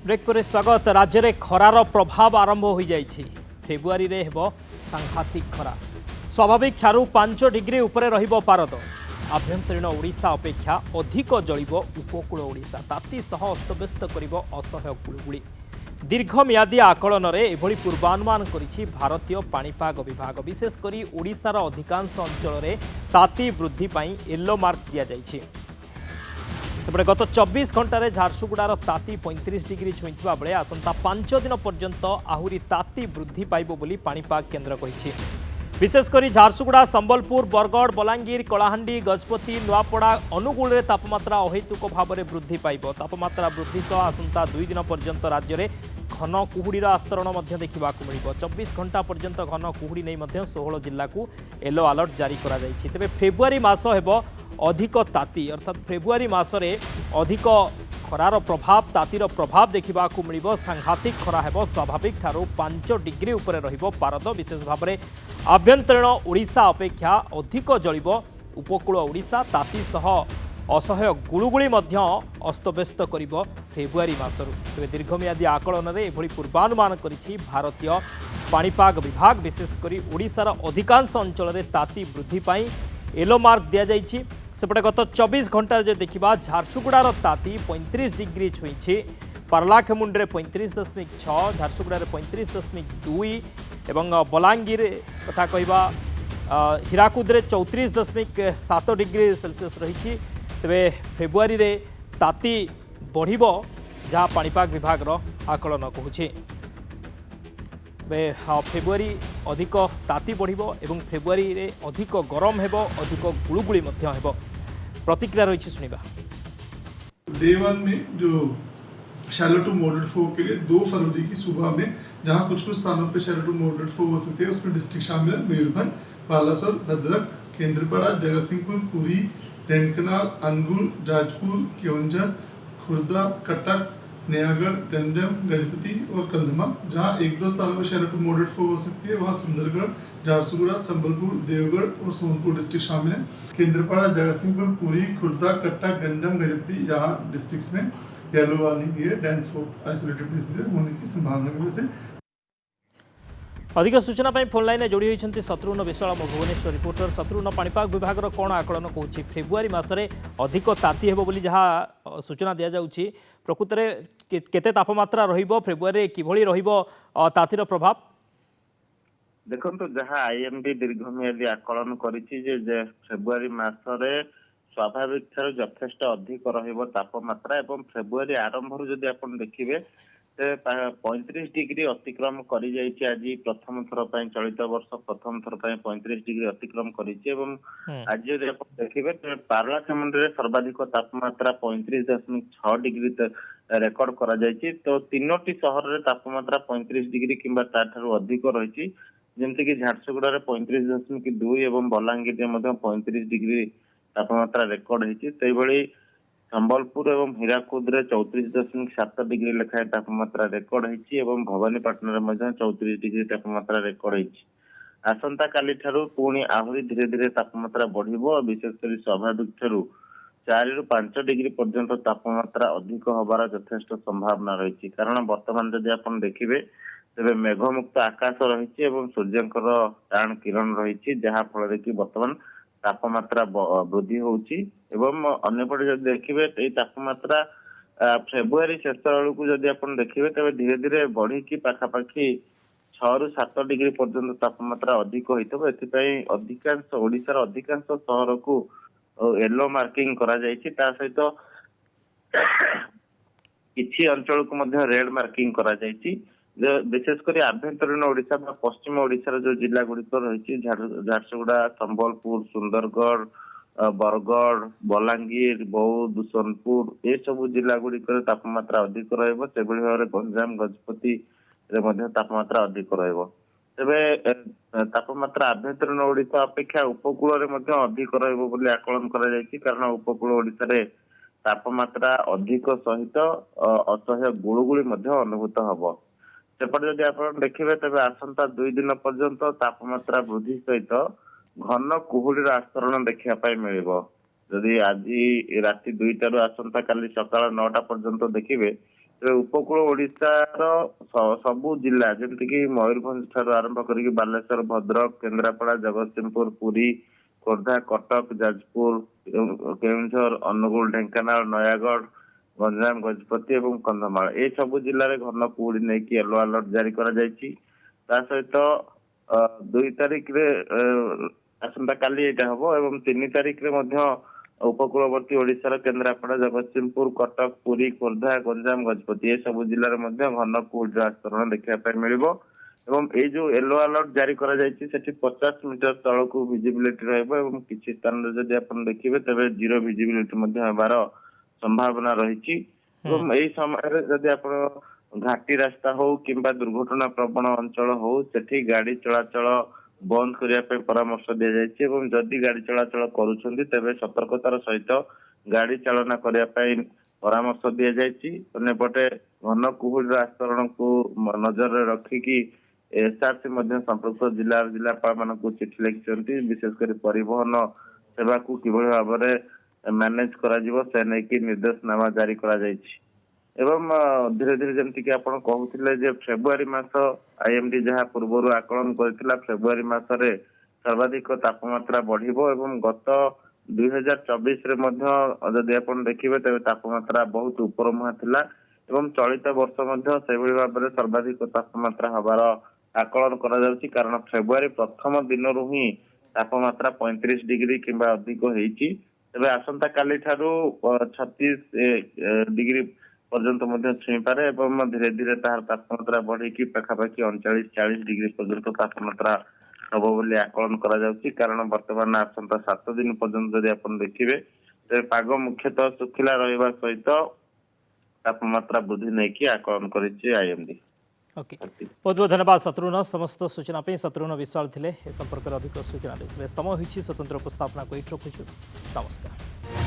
Break पर स्वागत। राज्य में खरार प्रभाव आरंभ हो जाइछि। फेब्रुआरी रे हेबो सांघातिक खरा। स्वाभाविक ठारू 5 डिग्री उपरे रहिबो पारद। आभ्यंतरीण ओडिशा अपेक्षा अधिक जळिबो उपकूल ओडिशा। ताती सह अस्तव्यस्त करिबो असह्य गुळुगुळी। दीर्घमियादी आकलन रे एभली पूर्वानुमान करिछि भारतीय पाणीपाग विभाग। विशेषकर ओडिशार अधिकांश अंचल रे ताती वृद्धि पई येलो मार्क दिया जाइछि। सेपटे गत 24 घंटे झारसुगुड़ार ताती 35 डिग्री छुईंथिबा बेले आसंता 5 दिन पर्यंत आहुरी ताती वृद्धि पाइबो बोली पाणीपाग केन्द्र कहिछि। विशेषकर झारसुगुड़ा, संबलपुर, बरगढ़, बलांगीर, कलाहांडी, गजपति, नुआपड़ा, अनुगुल रे तापमात्रा अहेतुक भाव में वृद्धि पाइबो। तापमात्रा वृद्धि सह आसंता 2 दिन पर्यंत राज्य में घन कुहुड़ीर आस्तरण देखा मिलिବ। 24 घंटा पर्यंत घन कुहुड़ी नहीं 16 जिला को येलो अलर्ट जारी करा जायछि। तेबे फेब्रुआरी मास हेबो अधिक ताती, अर्थात फेब्रुआरी मासरे अधिक खरार प्रभाव, तातीर प्रभाव देखा मिलिବ। सांघातिक खरा हेबो। स्वाभाविक ठारू 5 डिग्री उपरे रहिबो पारद। विशेष भाव में आभ्यंतरीण ओडिशा अपेक्षा अधिक जळिबो उपकूल ओडिशा। ताती सह असह्य गुळुगुळी अस्तव्यस्त करिबो फेब्रुआरी मासरू। तेबे दीर्घमियादी आकलन रे एभली पूर्वानुमान करिछि भारतीय पाणीपाग विभाग। विशेषकर ओडिशार अधिकांश अंचल रे ताती वृद्धि पाई येलो मार्क दिया जाइछि। सेपटे गत 24 घंटा जे देखिबा झारसुगुड़ार ताती 35 डिग्री छुईछि। पारलाखेमुंडे 35.6, झारसुगुड़ार 35.2 एवं बलांगीर कथा कहबा हीराकुदरे 34.7 डिग्री सेल्सियस रही। तेबे फेब्रुआरी रे ताती बढ़िबो जहाँ पाणीपाग विभाग आकलन कहूछि। फेब्रुआरी अधिक ताती बढ़िबो एवं फेब्रुआरी रे अधिक गरम हेबो, अधिक गुळुगुळी मध्य हेबो। प्रतिक्रिया रही सुनिबा। डे 1 में जो शैलो टू मॉडरेट फ्लो के लिए 2 फरवरी की सुबह में जहां कुछ स्थानों पे शैलो टू मॉडरेट फ्लो हो सकते हैं, उसमें डिस्ट्रिक्ट शामिल है मयूरभंज, बालासोर, भद्रक, केंद्रपाड़ा, जगतसिंहपुर, पुरी, ढेंकनाल, अनुगुल, जाजपुर, केवंझर, खुर्दा, कटक, नयागढ़, गंजम, गजपति और कंधमाल। जहां 1-2 स्थानों पर शैलो टू मॉडरेट फ्लो हो सकती है, वहां सुंदरगढ़, झारसुगुड़ा, संबलपुर, देवगढ़ और सोनपुर डिस्ट्रिक्ट शामिल है। केंद्रपाड़ा, जगतसिंहपुर, पुरी, खुर्दा, कटक, गंजम, गजपति यहाँ डिस्ट्रिक्ट्स में येलो वार्निंग है, डेंस फॉग आइसोलेटेड प्लेसेस होने की संभावना की वजह से। अधिक सूचना फोन लाइन जोड़ी होती शत्रुघ्न विश्वाल, मो भुवनेश्वर रिपोर्टर। शत्रुघ्न, पाणीपाग विभाग कौन आकलन कहूँ फेब्रुआरी मासरे अधिक ताती हेबो बोली जहाँ सूचना दि जाउछि, प्रकृत में केते तापमात्रा रहिबो फेब्रुआरी, किभଳି रहिबो तातीर प्रभाव? देखो जहाँ आईएमडी दीर्घमियादी आकलन करिछि जे फेब्रुआरी मासरे स्वाभाविक ठाରୁ ଯଥେଷ୍ଟ ଅଧିକ ରହିବ तापमात्रा एवं फेब्रुआरी आरंभ जदि आपण देखिबे 35 डिग्री अतिक्रम करि जाइछि। आज प्रथम थर पय चलित वर्ष प्रथम थर पय 35 डिग्री अतिक्रम करिछि एवं आज जदि आपण देखिबे पारलाखेमुंडे सर्वाधिक तापमात्रा 35.6 डिग्री रेकर्ड करा जाइछि। तो तीनोटी शहर रे तापमात्रा 35 डिग्री किंबा ताठारु अधिक रहिछि, जेमति कि झारसुगुड़ा 35.2 एवं बलांगीर रे मध्ये 35 डिग्री तापमात्रा रेकर्ड होती। संबलपुर एवं हीराकुद 34.7 डिग्री लेखाएं तापमात्रा रेकर्ड होती। भवानीपाटना 34 डिग्री तापमात्रा रेकर्ड होती। आसंता काली ठारू पुणी आहरी धीरे धीरे तापमात्रा बढ़िबो। विशेषकर स्वाभाविक ठारू 4 ରୁ 5 डिग्री पर्यंत तापमात्रा अधिक होबार यथेष्ट संभावना रही। कारण वर्तमान जदि आपण देखिबे तेबे मेघमुक्त आकाश रही और सूर्यंकर टाण किरण रही, जहाँ फल कि वर्तमान तापमात्रा वृद्धि होउची। एवं अन्यपटे जब देखिए तापमात्रा फेब्रुआरी शेष बेलू जदि आपण देखिए तेज धीरे धीरे बढ़ी की पाखापाखि 6 ରୁ 7 डिग्री पर्यंत तापमात्रा अधिक होइतबो। एथिपई अधिकांश ओडिशार अधिकांश शहर को येलो मार्किंग करा जायछि। ता सहित किछि अंचल को मध्य रेड मार्किंग करा जायछि। विशेषकर आभ्यंतरीण ओडिशा पश्चिम ओडिशार जो जिला गुड़िक रही झारसुगुड़ा, संबलपुर, सुंदरगढ़, बरगढ़, बलांगीर, बौद्ध, सोनपुर ये सब जिला गुड़िक तापमात्रा अधिक रहिबो। सेभଳି भाବରେ गंजाम, गजपति रे मध्य तापमात्रा अधिक रहिबो। तेबे तापमात्रा आभ्यंतरीण ओडिशा अपेक्षा उपकूल रे मध्य अधिक रहिबो बोली आकलन करा जायछि। कारण उपकूल ओडिशा रे तापमात्रा अधिक सहित असह्य गुळुगुळी मध्य अनुभूत हबो। सेपटे जदि आप देखिए तेज आसंता 2 दिन पर्यंत तापमात्रा वृद्धि सहित घन कुहुड़ीर आस्तरण देखा मिल। जदि आज राति 2टारू आसंता काली सकाळ 9टा पर्यंत देखिए ତେବେ ଉପକୂଳ ଓଡ଼ିଶାର ସବୁ ଜିଲ୍ଲା ଯେମିତିକି ମୟୂରଭଞ୍ଜ ଠାରୁ ଆରମ୍ଭ କରିକି ବାଲେଶ୍ୱର, ଭଦ୍ରକ, କେନ୍ଦ୍ରାପଡ଼ା, ଜଗତସିଂହପୁର, ପୁରୀ, ଖୋର୍ଦ୍ଧା, କଟକ, ଯାଜପୁର, କେଉଁଝର, ଅନୁଗୁଳ, ଢେଙ୍କାନାଳ, ନୟାଗଡ଼, ଗଞ୍ଜାମ, ଗଜପତି ଏବଂ କନ୍ଧମାଳ এই ସବୁ ଜିଲ୍ଲାରେ ଘନ କୁହୁଡ଼ି ନେଇକି ୟେଲୋ ଆଲର୍ଟ ଜାରି କରାଯାଇଛି। ତା ସହିତ 2 ତାରିଖରେ ଆସନ୍ତା କାଲି ଏଇଟା ହବ ଏବଂ 3 ତାରିଖରେ ମଧ୍ୟ ଉପକୂଳବର୍ତ୍ତୀ ଓଡ଼ିଶାର କେନ୍ଦ୍ରାପଡ଼ା, ଜଗତସିଂହପୁର, କଟକ, ପୁରୀ, ଖୋର୍ଦ୍ଧା, ଗଞ୍ଜାମ, ଗଜପତି ଏ ସବୁ ଜିଲ୍ଲାରେ ମଧ୍ୟ ଘନ କୁହୁଡ଼ିର ଆସ୍ତରଣ ଦେଖିବା ପାଇଁ ମିଳିବ ଏବଂ ଏଇ ଯୋଉ ୟେଲୋ ଆଲର୍ଟ ଜାରି କରାଯାଇଛି ସେଠି 50 ମିଟର ତଳକୁ ଭିଜିବିଲିଟି ରହିବ ଏବଂ କିଛି ସ୍ଥାନରେ ଯଦି ଆପଣ ଦେଖିବେ ତେବେ ଜିରୋ ଭିଜିବିଲିଟି ମଧ୍ୟ ହେବାର ସମ୍ଭାବନା ରହିଛି ଏବଂ ଏଇ ସମୟରେ ଯଦି ଆପଣ ଘାଟି ରାସ୍ତା ହଉ କିମ୍ବା ଦୁର୍ଘଟଣା ପ୍ରବଣ ଅଞ୍ଚଳ ହଉ ସେଠି ଗାଡି ଚଳାଚଳ ବନ୍ଦ କରିବା ପାଇଁ ପରାମର୍ଶ ଦିଆଯାଇଛି ଏବଂ ଯଦି ଗାଡି ଚଳାଚଳ କରୁଛନ୍ତି ତେବେ ସତର୍କତାର ସହିତ ଗାଡି ଚାଳନା କରିବା ପାଇଁ ପରାମର୍ଶ ଦିଆଯାଇଛି। ଅନ୍ୟପଟେ ଘନ କୁହୁଡ଼ିର ଆସ୍ତରଣକୁ ନଜରରେ ରଖିକି ଏସ୍ଆରସି ମଧ୍ୟ ସମ୍ପୃକ୍ତ ଜିଲ୍ଲାପାଳ ମାନଙ୍କୁ ଚିଠି ଲେଖିଛନ୍ତି। ବିଶେଷ କରି ପରିବହନ ସେବାକୁ କିଭଳି ଭାବରେ ମ୍ୟାନେଜ କରାଯିବ ସେ ନେଇକି ନିର୍ଦ୍ଦେଶନାମା ଜାରି କରାଯାଇଛି ଏବଂ ଧୀରେ ଧୀରେ ଯେମିତିକି ଆପଣ କହୁଥିଲେ ଯେ ଫେବୃଆରୀ ମାସ ଆଇଏମଡି ଯାହା ପୂର୍ବରୁ ଆକଳନ କରିଥିଲା ଫେବୃଆରୀ ମାସରେ ସର୍ବାଧିକ ତାପମାତ୍ରା ବଢିବ ଏବଂ ଗତ 2024ରେ ମଧ୍ୟ ଯଦି ଆପଣ ଦେଖିବେ ତେବେ ତାପମାତ୍ରା ବହୁତ ଉପରମୁହାଁ ଥିଲା ଏବଂ ଚଳିତ ବର୍ଷ ମଧ୍ୟ ସେଭଳି ଭାବରେ ସର୍ବାଧିକ ତାପମାତ୍ରା ହବାର ଆକଳନ କରାଯାଉଛି କାରଣ ଫେବୃଆରୀ ପ୍ରଥମ ଦିନରୁ ହିଁ ତାପମାତ୍ରା 35 ଡିଗ୍ରୀ କିମ୍ବା ଅଧିକ ହେଇଛି। ତେବେ ଆସନ୍ତା କାଲି ଠାରୁ 36 ଡିଗ୍ରୀ ପର୍ଯ୍ୟନ୍ତ ମଧ୍ୟ ଛୁଇଁପାରେ ଏବଂ ଧୀରେ ଧୀରେ ତାହାର ତାପମାତ୍ରା ବଢିକି ପାଖାପାଖି 39-40 ଡିଗ୍ରୀ ପର୍ଯ୍ୟନ୍ତ ତାପମାତ୍ରା ହବ ବୋଲି ଆକଳନ କରାଯାଉଛି କାରଣ ବର୍ତ୍ତମାନ ଆସନ୍ତା 7 ଦିନ ପର୍ଯ୍ୟନ୍ତ ଯଦି ଆପଣ ଦେଖିବେ ତେବେ ପାଗ ମୁଖ୍ୟତଃ ଶୁଖିଲା ରହିବା ସହିତ ତାପମାତ୍ରା ବୃଦ୍ଧି ନେଇକି ଆକଳନ କରିଛି ଆଇଏମଡି। ओके बहुत बहुत धन्यवाद शत्रुघ्न समस्त सूचना पे शत्रुघ्न विश्वाल थे ए संपर्क में अधिक सूचना देते समय होती स्वतंत्र उपस्थापना को ये रखुचु नमस्कार।